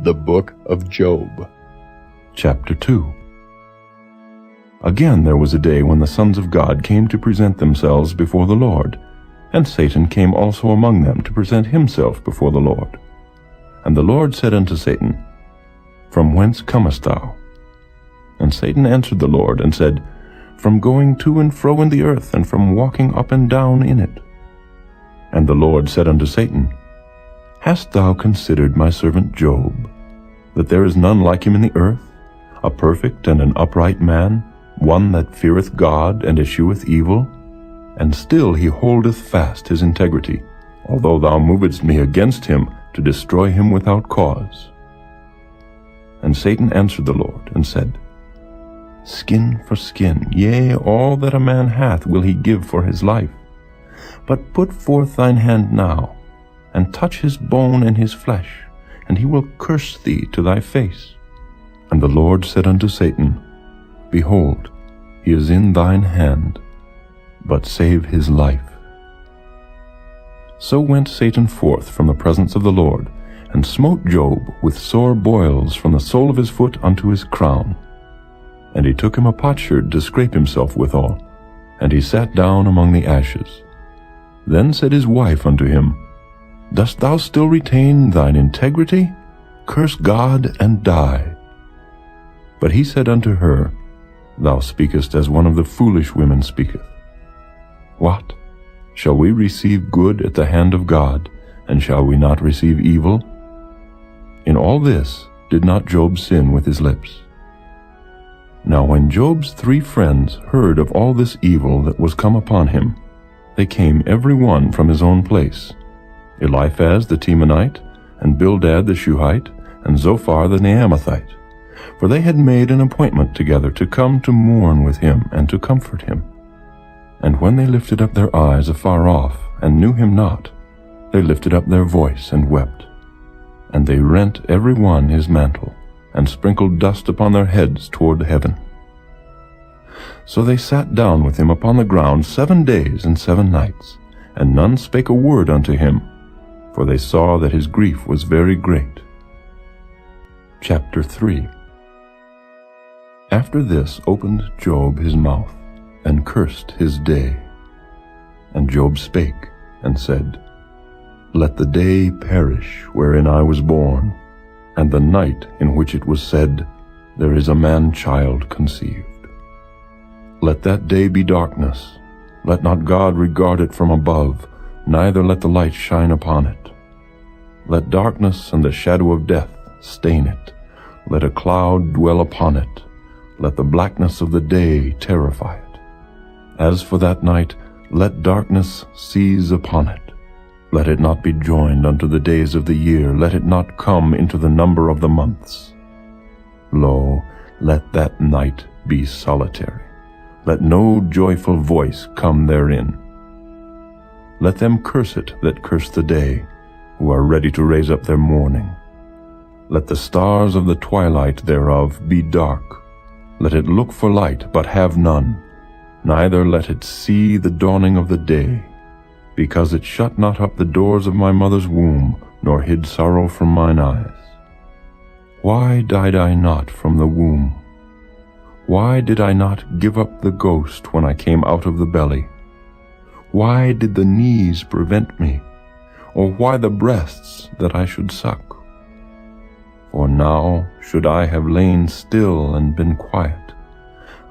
The Book of Job. Chapter 2. Again there was a day when the sons of God came to present themselves before the Lord, and Satan came also among them to present himself before the Lord. And the Lord said unto Satan, From whence comest thou? And Satan answered the Lord, and said, From going to and fro in the earth, and from walking up and down in it. And the Lord said unto Satan, Hast thou considered my servant Job, that there is none like him in the earth, a perfect and an upright man, one that feareth God and escheweth evil? And still he holdeth fast his integrity, although thou movedst me against him to destroy him without cause. And Satan answered the Lord, and said, Skin for skin, yea, all that a man hath will he give for his life. But put forth thine hand now, and touch his bone and his flesh, and he will curse thee to thy face. And the Lord said unto Satan, Behold, he is in thine hand, but save his life. So went Satan forth from the presence of the Lord, and smote Job with sore boils from the sole of his foot unto his crown. And he took him a potsherd to scrape himself withal, and he sat down among the ashes. Then said his wife unto him, Dost thou still retain thine integrity? Curse God and die. But he said unto her, Thou speakest as one of the foolish women speaketh. What? Shall we receive good at the hand of God, and shall we not receive evil? In all this did not Job sin with his lips. Now when Job's 3 friends heard of all this evil that was come upon him, they came every one from his own place, Eliphaz the Temanite, and Bildad the Shuhite, and Zophar the Naamathite, for they had made an appointment together to come to mourn with him and to comfort him. And when they lifted up their eyes afar off, and knew him not, they lifted up their voice and wept. And they rent every one his mantle, and sprinkled dust upon their heads toward heaven. So they sat down with him upon the ground 7 days and 7 nights, and none spake a word unto him, for they saw that his grief was very great. Chapter 3. After this opened Job his mouth, and cursed his day. And Job spake, and said, Let the day perish wherein I was born, and the night in which it was said, There is a man-child conceived. Let that day be darkness, let not God regard it from above, neither let the light shine upon it. Let darkness and the shadow of death stain it, let a cloud dwell upon it, let the blackness of the day terrify it. As for that night, let darkness seize upon it. Let it not be joined unto the days of the year, let it not come into the number of the months. Lo, let that night be solitary. Let no joyful voice come therein. Let them curse it that curse the day, who are ready to raise up their mourning. Let the stars of the twilight thereof be dark. Let it look for light, but have none. Neither let it see the dawning of the day, because it shut not up the doors of my mother's womb, nor hid sorrow from mine eyes. Why died I not from the womb? Why did I not give up the ghost when I came out of the belly? Why did the knees prevent me, or why the breasts that I should suck? For now should I have lain still and been quiet,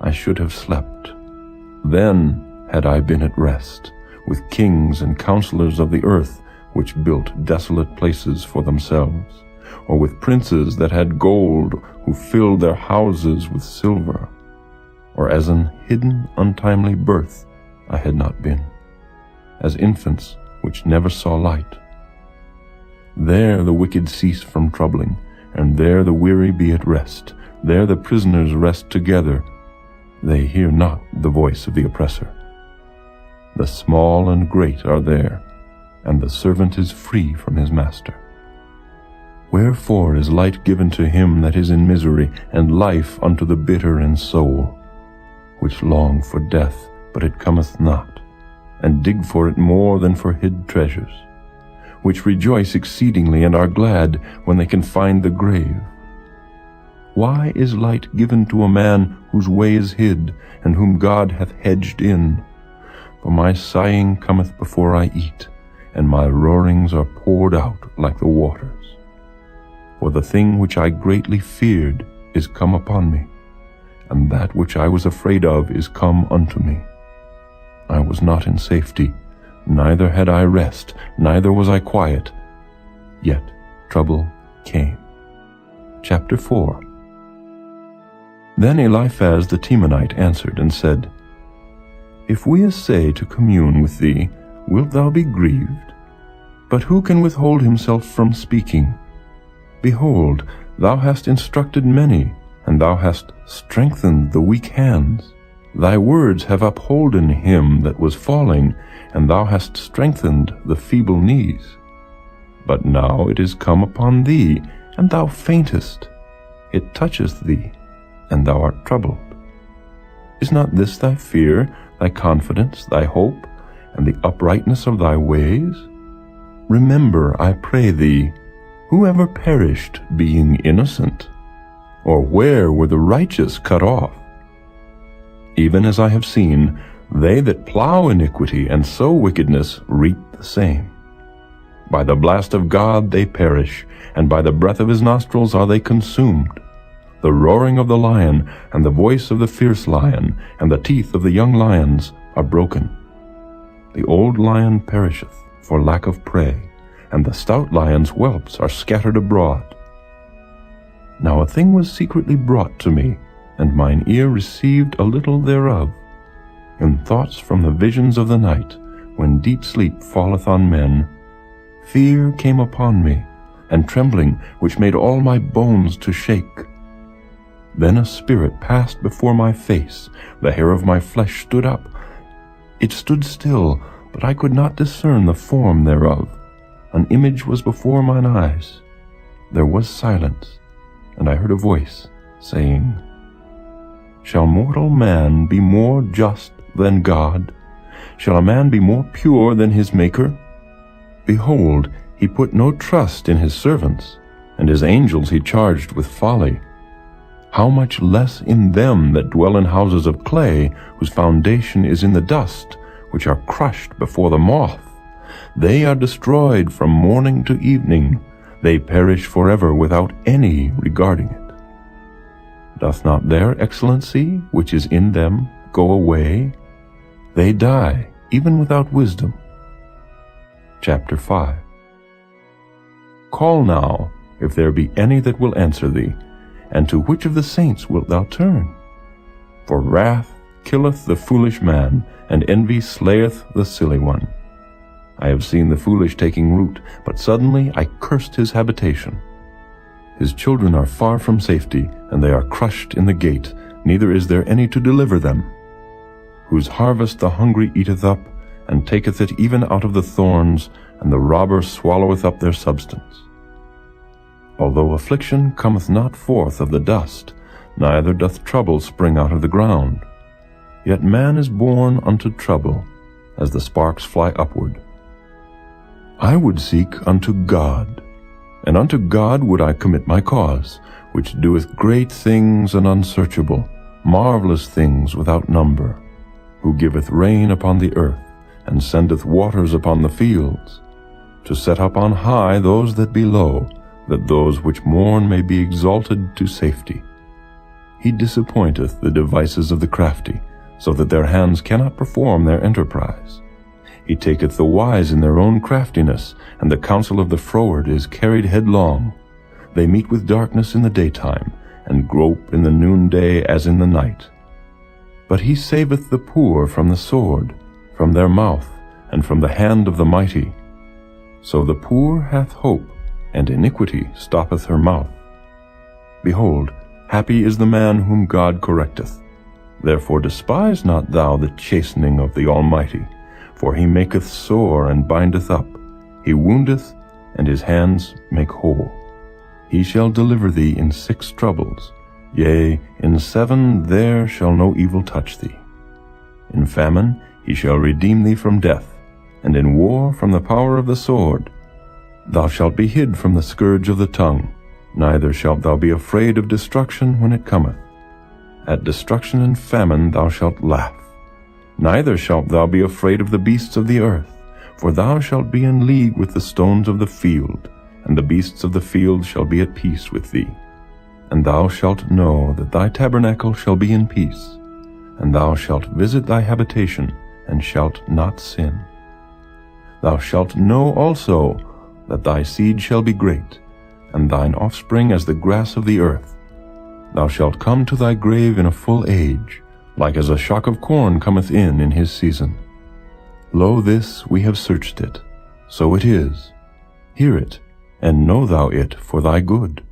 I should have slept. Then had I been at rest, with kings and counselors of the earth, which built desolate places for themselves, or with princes that had gold, who filled their houses with silver. Or as an hidden untimely birth I had not been, as infants which never saw light. There the wicked cease from troubling, and there the weary be at rest. There the prisoners rest together, they hear not the voice of the oppressor. The small and great are there, and the servant is free from his master. Wherefore is light given to him that is in misery, and life unto the bitter in soul, which long for death, but it cometh not, and dig for it more than for hid treasures. which rejoice exceedingly and are glad when they can find the grave. Why is light given to a man whose way is hid, and whom God hath hedged in? For my sighing cometh before I eat, and my roarings are poured out like the waters. For the thing which I greatly feared is come upon me, and that which I was afraid of is come unto me. I was not in safety, neither had I rest, neither was I quiet. Yet trouble came. Chapter 4. Then Eliphaz the Temanite answered and said, If we essay to commune with thee, wilt thou be grieved? But who can withhold himself from speaking? Behold, thou hast instructed many, and thou hast strengthened the weak hands. Thy words have upholden him that was falling, and thou hast strengthened the feeble knees. But now it is come upon thee, and thou faintest. It toucheth thee, and thou art troubled. Is not this thy fear, thy confidence, thy hope, and the uprightness of thy ways? Remember, I pray thee, who ever perished being innocent? Or where were the righteous cut off? Even as I have seen, they that plow iniquity and sow wickedness reap the same. By the blast of God they perish, and by the breath of his nostrils are they consumed. The roaring of the lion, and the voice of the fierce lion, and the teeth of the young lions are broken. The old lion perisheth for lack of prey, and the stout lion's whelps are scattered abroad. Now a thing was secretly brought to me, and mine ear received a little thereof. In thoughts from the visions of the night, when deep sleep falleth on men, fear came upon me, and trembling, which made all my bones to shake. Then a spirit passed before my face, the hair of my flesh stood up. It stood still, but I could not discern the form thereof. An image was before mine eyes. There was silence, and I heard a voice, saying, Shall mortal man be more just than God? Shall a man be more pure than his Maker? Behold, he put no trust in his servants, and his angels he charged with folly. How much less in them that dwell in houses of clay, whose foundation is in the dust, which are crushed before the moth. They are destroyed from morning to evening. They perish forever without any regarding it. Doth not their excellency, which is in them, go away? They die, even without wisdom. Chapter 5. Call now, if there be any that will answer thee, and to which of the saints wilt thou turn? For wrath killeth the foolish man, and envy slayeth the silly one. I have seen the foolish taking root, but suddenly I cursed his habitation. His children are far from safety, and they are crushed in the gate, neither is there any to deliver them. Whose harvest the hungry eateth up, and taketh it even out of the thorns, and the robber swalloweth up their substance. Although affliction cometh not forth of the dust, neither doth trouble spring out of the ground, yet man is born unto trouble, as the sparks fly upward. I would seek unto God, and unto God would I commit my cause, which doeth great things and unsearchable, marvelous things without number, who giveth rain upon the earth, and sendeth waters upon the fields, to set up on high those that be low, that those which mourn may be exalted to safety. He disappointeth the devices of the crafty, so that their hands cannot perform their enterprise. He taketh the wise in their own craftiness, and the counsel of the froward is carried headlong. They meet with darkness in the daytime, and grope in the noonday as in the night. But he saveth the poor from the sword, from their mouth, and from the hand of the mighty. So the poor hath hope, and iniquity stoppeth her mouth. Behold, happy is the man whom God correcteth. Therefore despise not thou the chastening of the Almighty, for he maketh sore and bindeth up. He woundeth, and his hands make whole. He shall deliver thee in 6 troubles. Yea, in 7 there shall no evil touch thee. In famine he shall redeem thee from death, and in war from the power of the sword. Thou shalt be hid from the scourge of the tongue, neither shalt thou be afraid of destruction when it cometh. At destruction and famine thou shalt laugh. Neither shalt thou be afraid of the beasts of the earth, for thou shalt be in league with the stones of the field, and the beasts of the field shall be at peace with thee. And thou shalt know that thy tabernacle shall be in peace, and thou shalt visit thy habitation, and shalt not sin. Thou shalt know also that thy seed shall be great, and thine offspring as the grass of the earth. Thou shalt come to thy grave in a full age, like as a shock of corn cometh in his season. Lo, this we have searched it, so it is. Hear it, and know thou it for thy good.